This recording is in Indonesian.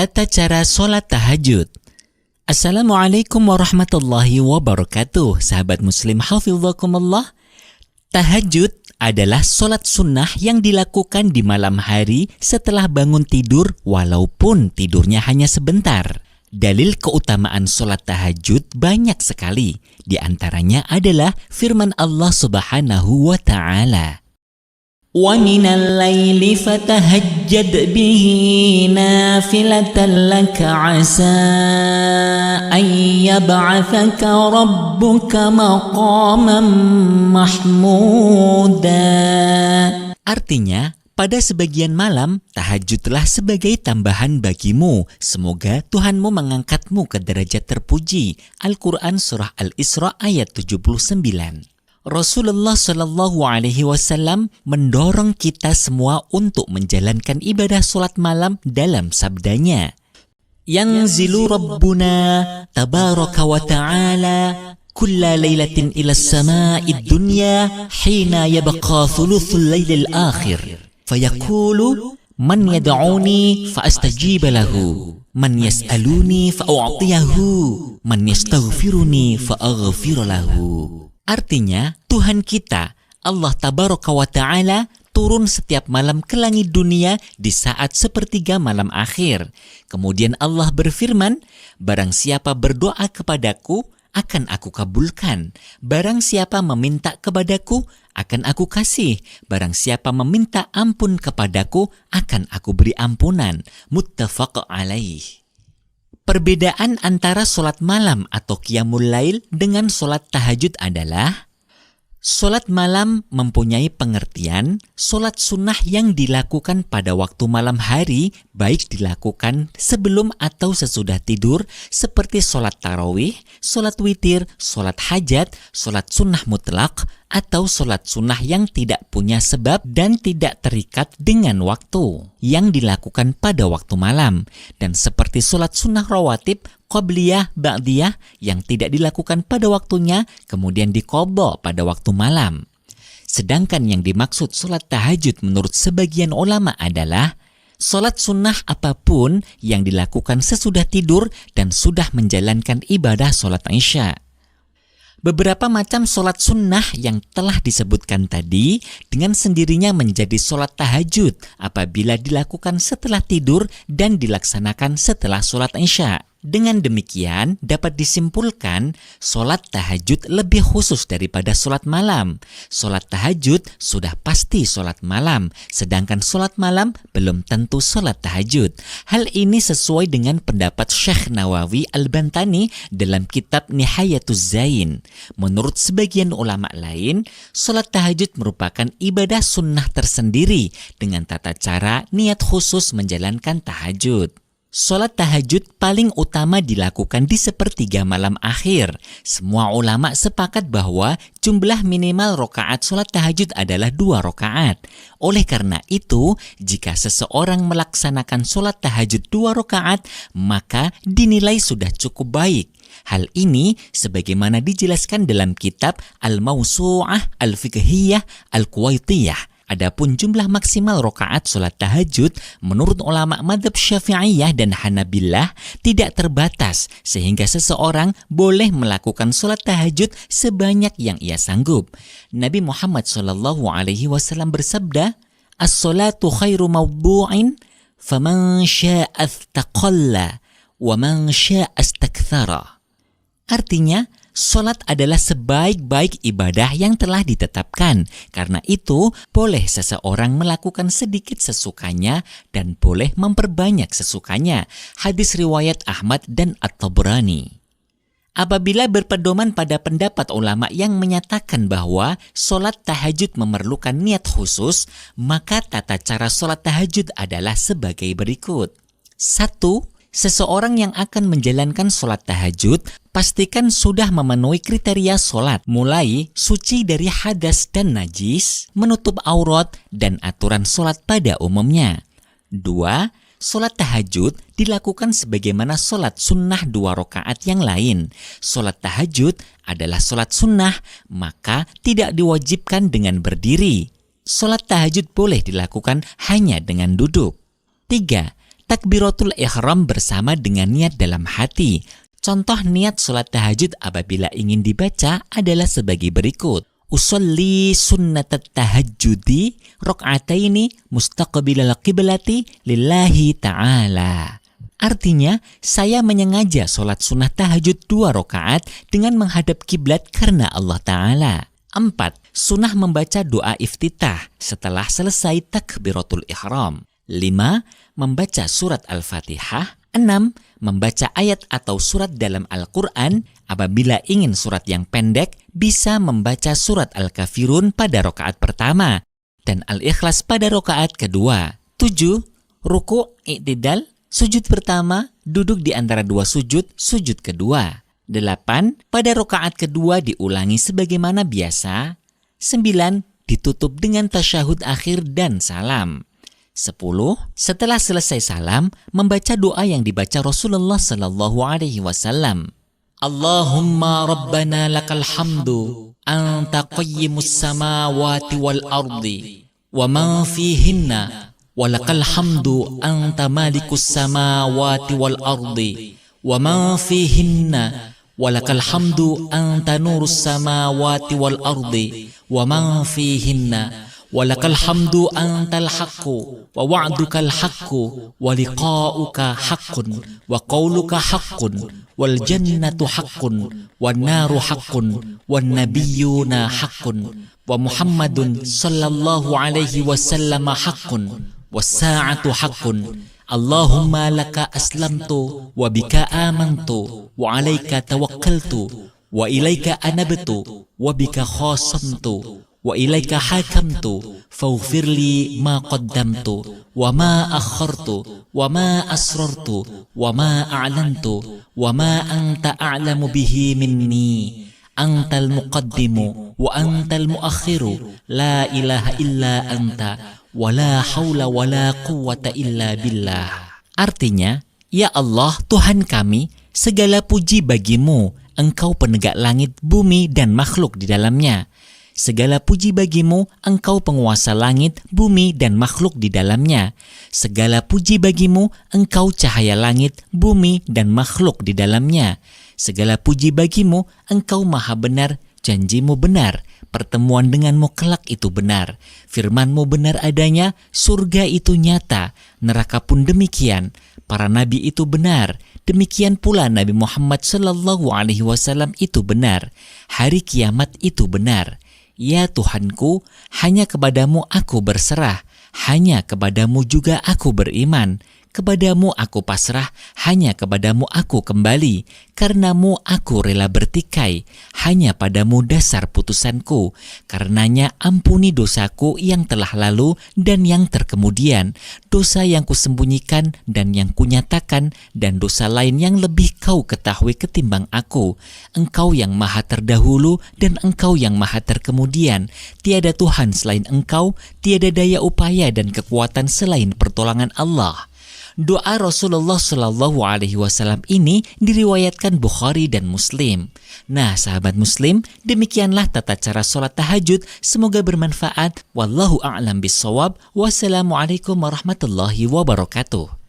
Tata cara sholat tahajud. Assalamualaikum warahmatullahi wabarakatuh. Sahabat muslim hafizakumullah. Tahajud adalah sholat sunnah yang dilakukan di malam hari setelah bangun tidur walaupun tidurnya hanya sebentar. Dalil keutamaan sholat tahajud banyak sekali. Di antaranya adalah firman Allah Subhanahu wa ta'ala. وَمِنَ اللَّيْلِ فَتَهَجَّدْ بِهِ نَافِلَةً لَكَ عَسَىٰ أَن يَبْعَثَكَ رَبُّكَ مَقَامًا مَحْمُودًا. Artinya, pada sebagian malam, tahajudlah sebagai tambahan bagimu. Semoga Tuhanmu mengangkatmu ke derajat terpuji. Al-Quran Surah Al-Isra ayat 79. Rasulullah Shallallahu Alaihi Wasallam mendorong kita semua untuk menjalankan ibadah sholat malam dalam sabdanya. Yanzilu Rabbuna tabaraka wa ta'ala kulla laylatin ila sama'id dunya hina yabqa thuluthul laylil akhir fayaqulu man yad'uni fa astajiba lahu man yas'aluni fa u'tiyahu man yastaghfiruni fa aghfir lahu. Artinya, Tuhan kita, Allah Tabaraka wa Ta'ala, turun setiap malam ke langit dunia di saat sepertiga malam akhir. Kemudian Allah berfirman, barang siapa berdoa kepadaku, akan aku kabulkan. Barang siapa meminta kepadaku, akan aku kasih. Barang siapa meminta ampun kepadaku, akan aku beri ampunan. Muttafaq alaih. Perbedaan antara sholat malam atau qiyamul lail dengan sholat tahajud adalah sholat malam mempunyai pengertian sholat sunnah yang dilakukan pada waktu malam hari, baik dilakukan sebelum atau sesudah tidur seperti sholat tarawih, sholat witir, sholat hajat, sholat sunnah mutlak, atau sholat sunnah yang tidak punya sebab dan tidak terikat dengan waktu yang dilakukan pada waktu malam, dan seperti sholat sunnah rawatib, qobliyah, ba'diyah yang tidak dilakukan pada waktunya kemudian diqadha pada waktu malam. Sedangkan yang dimaksud sholat tahajud menurut sebagian ulama adalah sholat sunnah apapun yang dilakukan sesudah tidur dan sudah menjalankan ibadah sholat isya. Beberapa macam sholat sunnah yang telah disebutkan tadi dengan sendirinya menjadi sholat tahajud apabila dilakukan setelah tidur dan dilaksanakan setelah sholat isya. Dengan demikian dapat disimpulkan sholat tahajud lebih khusus daripada sholat malam. Sholat tahajud sudah pasti sholat malam, sedangkan sholat malam belum tentu sholat tahajud. Hal ini sesuai dengan pendapat Syekh Nawawi Al-Bantani dalam kitab Nihayatuz Zain. Menurut sebagian ulama lain, sholat tahajud merupakan ibadah sunnah tersendiri dengan tata cara niat khusus menjalankan tahajud. Sholat tahajud paling utama dilakukan di sepertiga malam akhir. Semua ulama sepakat bahwa jumlah minimal rokaat sholat tahajud adalah 2 rokaat. Oleh karena itu, jika seseorang melaksanakan sholat tahajud 2 rokaat, maka dinilai sudah cukup baik. Hal ini sebagaimana dijelaskan dalam kitab Al-Mawsu'ah Al-Fiqhiyah Al-Kuwaitiyah. Adapun jumlah maksimal rokaat sholat tahajud menurut ulama madhab Syafi'iyah dan Hanabilah tidak terbatas sehingga seseorang boleh melakukan sholat tahajud sebanyak yang ia sanggup. Nabi Muhammad SAW bersabda, "As-sholatu khairu mawdu'in, faman sya'a astaqalla, wa man sya'a astakthara." Artinya, sholat adalah sebaik-baik ibadah yang telah ditetapkan. Karena itu, boleh seseorang melakukan sedikit sesukanya dan boleh memperbanyak sesukanya. Hadis riwayat Ahmad dan At-Tabrani. Apabila berpedoman pada pendapat ulama yang menyatakan bahwa sholat tahajud memerlukan niat khusus, maka tata cara sholat tahajud adalah sebagai berikut. 1. Seseorang yang akan menjalankan sholat tahajud, pastikan sudah memenuhi kriteria sholat, mulai suci dari hadas dan najis, menutup aurat, dan aturan sholat pada umumnya. 2. Sholat tahajud dilakukan sebagaimana sholat sunnah 2 rakaat yang lain. Sholat tahajud adalah sholat sunnah, maka tidak diwajibkan dengan berdiri. Sholat tahajud boleh dilakukan hanya dengan duduk. 3. Takbiratul ihram bersama dengan niat dalam hati. Contoh niat sholat tahajud apabila ingin dibaca adalah sebagai berikut. Usolli sunnatat tahajjudi rok'ataini mustaqbilal qiblati lillahi ta'ala. Artinya, saya menyengaja sholat sunnah tahajud 2 rakaat dengan menghadap kiblat karena Allah Ta'ala. 4. Sunnah membaca doa iftitah setelah selesai takbiratul ihram. 5. Membaca surat Al-Fatihah. 6. Membaca ayat atau surat dalam Al-Quran. Apabila ingin surat yang pendek, bisa membaca surat Al-Kafirun pada rakaat pertama dan Al-Ikhlas pada rakaat kedua. 7. Ruku' i'tidal, sujud pertama, duduk di antara 2 sujud, sujud kedua. 8. Pada rakaat kedua diulangi sebagaimana biasa. 9. Ditutup dengan tasyahud akhir dan salam. 10. Setelah selesai salam, membaca doa yang dibaca Rasulullah sallallahu alaihi wasallam. Allahumma rabbana lakal hamdu anta qayyimus samawati wal ardi wa man fihinna wa lakal hamdu anta malikus samawati wal ardi wa man fihinna wa lakal hamdu anta nurus samawati wal ardi wa man fihinna walakal hamdu antal haqqu wa wa'dukal haqqu wa liqa'uka haqqun wa qawluka haqqun wal jannatu haqqun wan naru haqqun wan nabiyyuna haqqun wa Muhammadun sallallahu alaihi wasallam haqqun was sa'atu haqqun. Allahumma laka aslamtu wa bika amantu wa alaika tawakkaltu wa ilaika anabtu wa bika khasamtu wa ilaika hakamtu faghfirli ma qaddamtu wa ma akhartu wa ma asrartu wa ma a'lantu wa ma anta a'lamu bihi minni antal muqaddimu wa antal muakhiru la ilaha illa anta wa la hawla wa la quwwata illa billah. Artinya, ya Allah Tuhan kami, segala puji bagimu, Engkau penegak langit, bumi dan makhluk di dalamnya. Segala puji bagimu, Engkau penguasa langit, bumi, dan makhluk di dalamnya. Segala puji bagimu, Engkau cahaya langit, bumi, dan makhluk di dalamnya. Segala puji bagimu, Engkau maha benar, janjimu benar, pertemuan denganmu kelak itu benar, firmanmu benar adanya, surga itu nyata, neraka pun demikian, para nabi itu benar, demikian pula Nabi Muhammad sallallahu alaihi wasallam itu benar, hari kiamat itu benar. Ya Tuhanku, hanya kepadamu aku berserah, hanya kepadamu juga aku beriman, kepadamu aku pasrah, hanya kepadamu aku kembali, karenamu aku rela bertikai, hanya padamu dasar putusanku, karenanya ampuni dosaku yang telah lalu dan yang terkemudian, dosa yang kusembunyikan dan yang kunyatakan, dan dosa lain yang lebih kau ketahui ketimbang aku. Engkau yang maha terdahulu dan Engkau yang maha terkemudian, tiada Tuhan selain Engkau, tiada daya upaya dan kekuatan selain pertolongan Allah. Doa Rasulullah Shallallahu Alaihi Wasallam ini diriwayatkan Bukhari dan Muslim. Nah, sahabat Muslim, demikianlah tata cara sholat tahajud. Semoga bermanfaat. Wallahu a'lam bishawab. Wassalamualaikum warahmatullahi wabarakatuh.